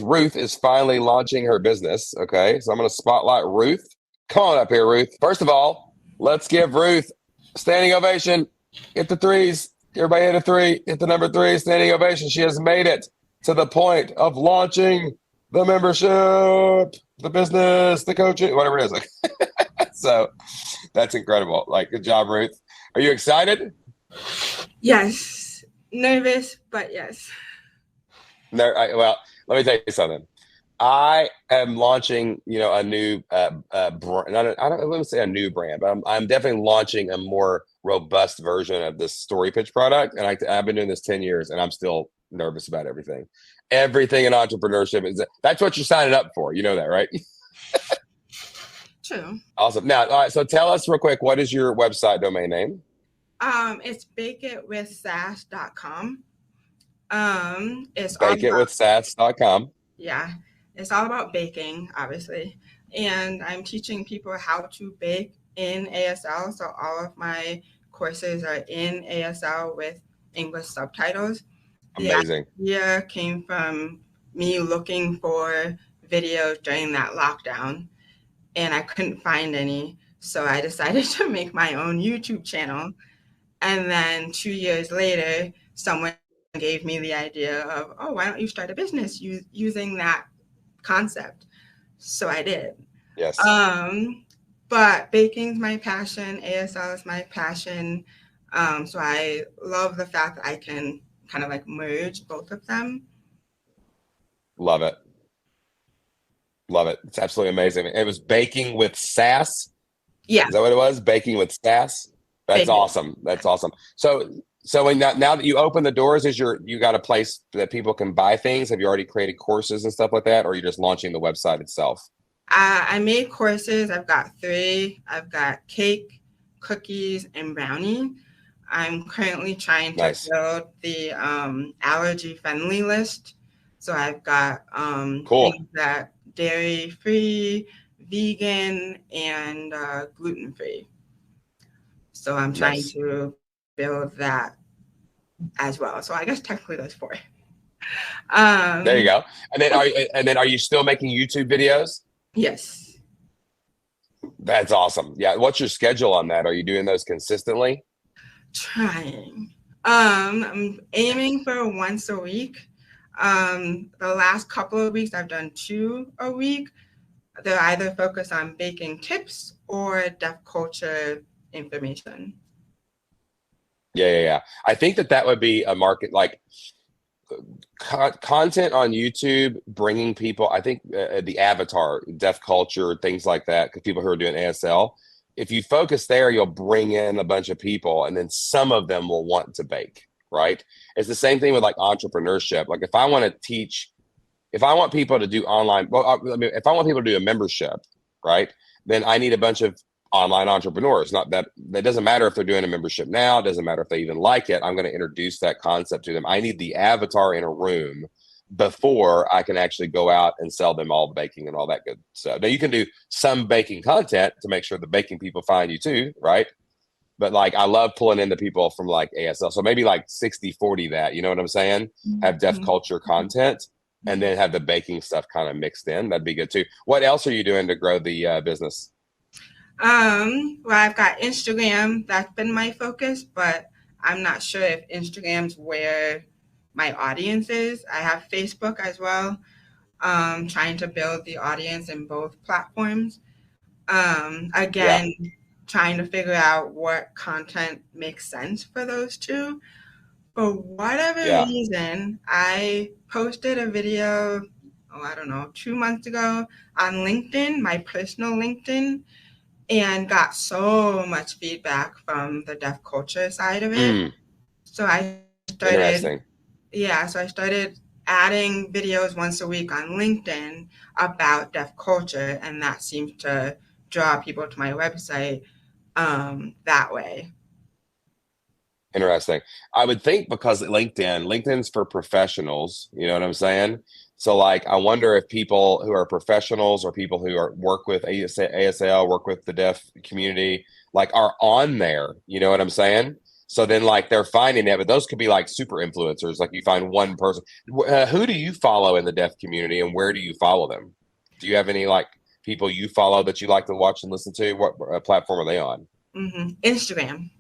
Ruth is finally launching her business. Okay, so I'm going to spotlight Ruth. Come on up here, Ruth. First of all, let's give Ruth a standing ovation. Hit the threes. Everybody hit a three. Hit the number three. Standing ovation. She has made it to the point of launching the membership, the business, the coaching, whatever it is. Like, so that's incredible. Like, good job, Ruth. Are you excited? Yes. Nervous, but yes. No, well, let me tell you something. I am launching, a new brand. I don't want to say a new brand, but I'm definitely launching a more robust version of this story pitch product. And I've been doing this 10 years, and I'm still nervous about everything. Everything in entrepreneurship that's what you're signing up for. You know that, right? True. Awesome. Now, all right. So tell us real quick, what is your website domain name? It's bakeitwithsass.com. It's all about Bakeitwithsass.com. Yeah, it's all about baking, obviously. And I'm teaching people how to bake in ASL. So all of my courses are in ASL with English subtitles. The Amazing. idea came from me looking for videos during that lockdown, and I couldn't find any. So I decided to make my own YouTube channel. And then 2 years later, someone gave me the idea of, oh, why don't you start a business using that concept? So I did. Yes. But baking's my passion. ASL is my passion. So I love the fact that I can kind of like merge both of them. Love it. Love it. It's absolutely amazing. It was Baking with Sass. Yeah. Is that what it was? Baking with Sass. That's Baking. awesome. That's awesome. So when now that you open the doors, you got a place that people can buy things? Have you already created courses and stuff like that, or are you just launching the website itself? I made courses. I've got 3. I've got cake, cookies, and brownie. I'm currently trying to build the allergy friendly list. So I've got cool. things that dairy free, vegan, and gluten free. So I'm trying to build that as well. So I guess technically there's 4. There you go. And then are you still making YouTube videos? Yes. That's awesome. Yeah. What's your schedule on that? Are you doing those consistently? Trying. I'm aiming for once a week. The last couple of weeks I've done 2 a week. They're either focused on baking tips or deaf culture information. Yeah. I think that would be a market, like content on YouTube, bringing people, I think the avatar, deaf culture, things like that, because people who are doing ASL, if you focus there, you'll bring in a bunch of people, and then some of them will want to bake, right? It's the same thing with like entrepreneurship. Like if I want people to do online, if I want people to do a membership, right, then I need a bunch of online entrepreneurs. Not that doesn't matter if they're doing a membership now, it doesn't matter if they even like it. I'm going to introduce that concept to them. I need the avatar in a room before I can actually go out and sell them all the baking and all that good stuff. Now you can do some baking content to make sure the baking people find you too, right? But like I love pulling in the people from like ASL. So maybe like 60-40 that, you know what I'm saying? Have deaf culture content and then have the baking stuff kind of mixed in. That'd be good too. What else are you doing to grow the business? Well, I've got Instagram. That's been my focus, but I'm not sure if Instagram's where my audience is. I have Facebook as well, trying to build the audience in both platforms. Again, trying to figure out what content makes sense for those two. For whatever reason, I posted a video, 2 months ago on LinkedIn, my personal LinkedIn, and got so much feedback from the deaf culture side of it. So I started adding videos once a week on LinkedIn about deaf culture, and that seems to draw people to my website that way. Interesting. I would think because LinkedIn's for professionals, you know what I'm saying? So like, I wonder if people who are professionals or people who work with ASL, work with the deaf community, like are on there, you know what I'm saying? So then like they're finding it, but those could be like super influencers. Like you find one person. Who do you follow in the deaf community, and where do you follow them? Do you have any like people you follow that you like to watch and listen to? What platform are they on? Instagram.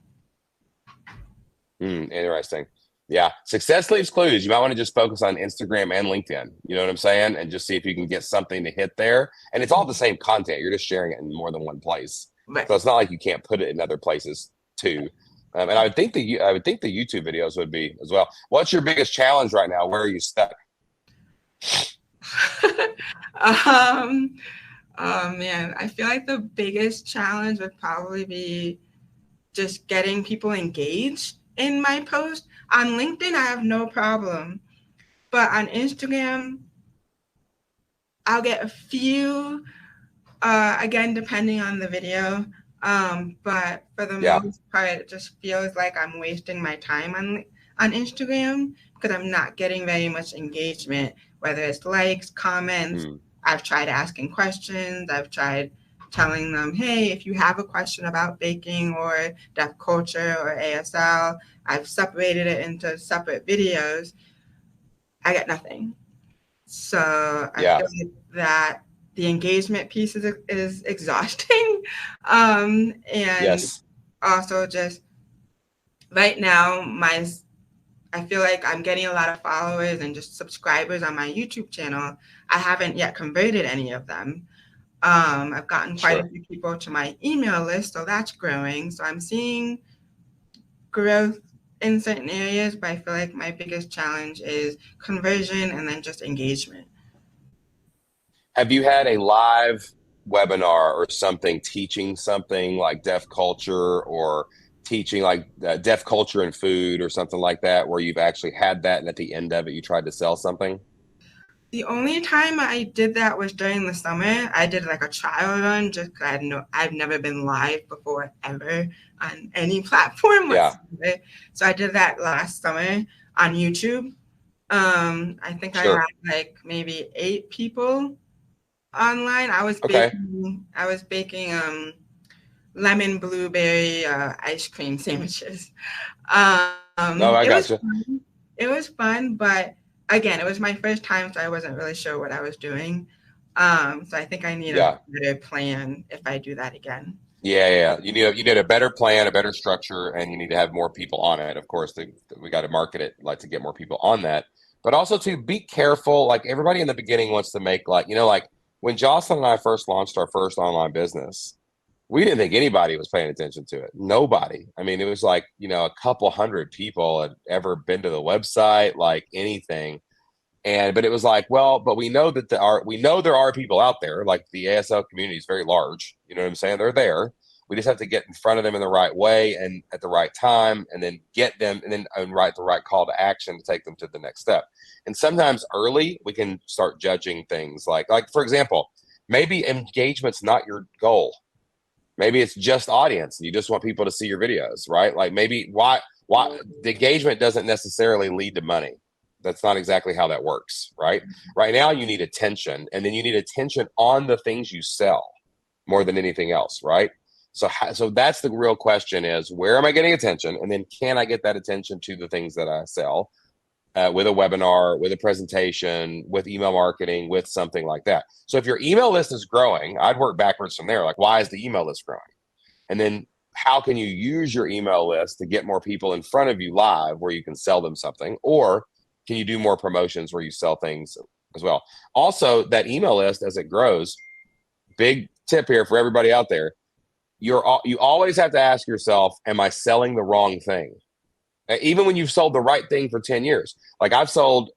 Interesting. Yeah. Success leaves clues. You might want to just focus on Instagram and LinkedIn. You know what I'm saying? And just see if you can get something to hit there. And it's all the same content. You're just sharing it in more than one place. Right. So it's not like you can't put it in other places too. And I would think the YouTube videos would be as well. What's your biggest challenge right now? Where are you stuck? Oh man, I feel like the biggest challenge would probably be just getting people engaged in my post. On LinkedIn, I have no problem, but on Instagram, I'll get a few, again, depending on the video. But for the most part, it just feels like I'm wasting my time on Instagram because I'm not getting very much engagement, whether it's likes, comments. I've tried asking questions. I've tried telling them, hey, if you have a question about baking or deaf culture or ASL, I've separated it into separate videos. I get nothing. So I feel like that the engagement piece is exhausting. And also just right now, I feel like I'm getting a lot of followers and just subscribers on my YouTube channel. I haven't yet converted any of them. I've gotten quite a few people to my email list, so that's growing. So I'm seeing growth in certain areas, but I feel like my biggest challenge is conversion and then just engagement. Have you had a live webinar or something teaching something like deaf culture or teaching like deaf culture and food or something like that, where you've actually had that and at the end of it you tried to sell something? The only time I did that was during the summer. I did like a trial run just because I've never been live before ever on any platform whatsoever. So I did that last summer on YouTube. I think I had like maybe 8 people online. I was baking lemon blueberry ice cream sandwiches. I gotcha. It was fun, but again, it was my first time, so I wasn't really sure what I was doing. So I think I need a better plan if I do that again. Yeah. You need a better plan, a better structure, and you need to have more people on it. Of course, we got to market it like to get more people on that. But also to be careful. Like everybody in the beginning wants to make like when Jocelyn and I first launched our first online business, we didn't think anybody was paying attention to it. Nobody. I mean, it was like, a couple hundred people had ever been to the website, like anything. But it was like, well, but we know that there are people out there, like the ASL community is very large. You know what I'm saying? They're there. We just have to get in front of them in the right way and at the right time, and then get them and write the right call to action to take them to the next step. And sometimes early we can start judging things like for example, maybe engagement's not your goal. Maybe it's just audience and you just want people to see your videos, right? Like maybe why the engagement doesn't necessarily lead to money. That's not exactly how that works, right? Right now you need attention, and then you need attention on the things you sell more than anything else, right? So that's the real question is, where am I getting attention? And then can I get that attention to the things that I sell with a webinar, with a presentation, with email marketing, with something like that. So if your email list is growing, I'd work backwards from there. Like, why is the email list growing? And then how can you use your email list to get more people in front of you live where you can sell them something? Or can you do more promotions where you sell things as well? Also, that email list, as it grows, big tip here for everybody out there, you always have to ask yourself, am I selling the wrong thing? Even when you've sold the right thing for 10 years. Like I've sold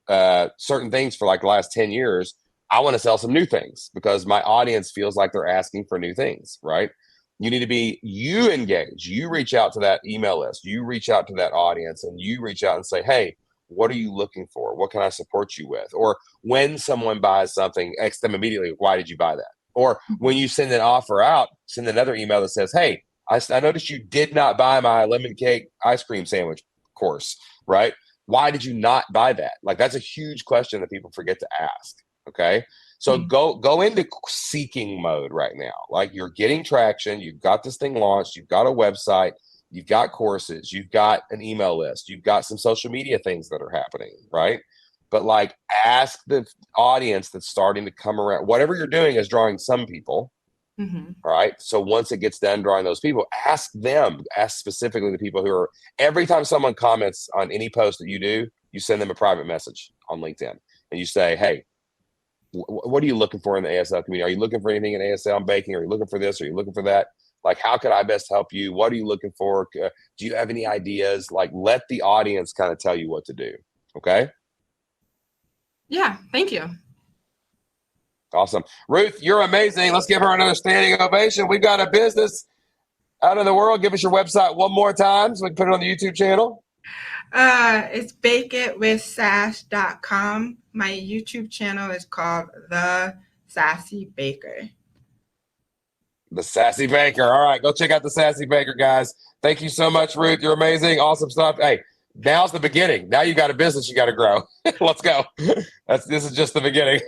certain things for like the last 10 years. I want to sell some new things because my audience feels like they're asking for new things, right? You need to be, you engage, you reach out to that email list, you reach out to that audience, and you reach out and say, hey, what are you looking for? What can I support you with? Or when someone buys something, ask them immediately, why did you buy that? Or when you send an offer out, send another email that says, hey, I noticed you did not buy my lemon cake ice cream sandwich course, right? Why did you not buy that? Like, that's a huge question that people forget to ask. Okay. So go into seeking mode right now. Like, you're getting traction. You've got this thing launched. You've got a website. you've got courses, you've got an email list, you've got some social media things that are happening, right? But like, ask the audience that's starting to come around. Whatever you're doing is drawing some people, right? So once it gets done drawing those people, ask them, ask specifically the people who are, every time someone comments on any post that you do, you send them a private message on LinkedIn and you say, hey, what are you looking for in the ASL community? Are you looking for anything in ASL and baking? Are you looking for this? Are you looking for that? Like, how could I best help you? What are you looking for? Do you have any ideas? Like, let the audience kind of tell you what to do. Okay. Yeah. Thank you. Awesome. Ruth, you're amazing. Let's give her another standing ovation. We've got a business out in the world. Give us your website one more time so we can put it on the YouTube channel. It's bakeitwithsass.com. My YouTube channel is called The Sassy Baker. The Sassy Baker. All right, go check out the Sassy Baker, guys. Thank you so much, Ruth. You're amazing. Awesome stuff. Hey, now's the beginning. Now you got a business you got to grow. Let's go. This is just the beginning.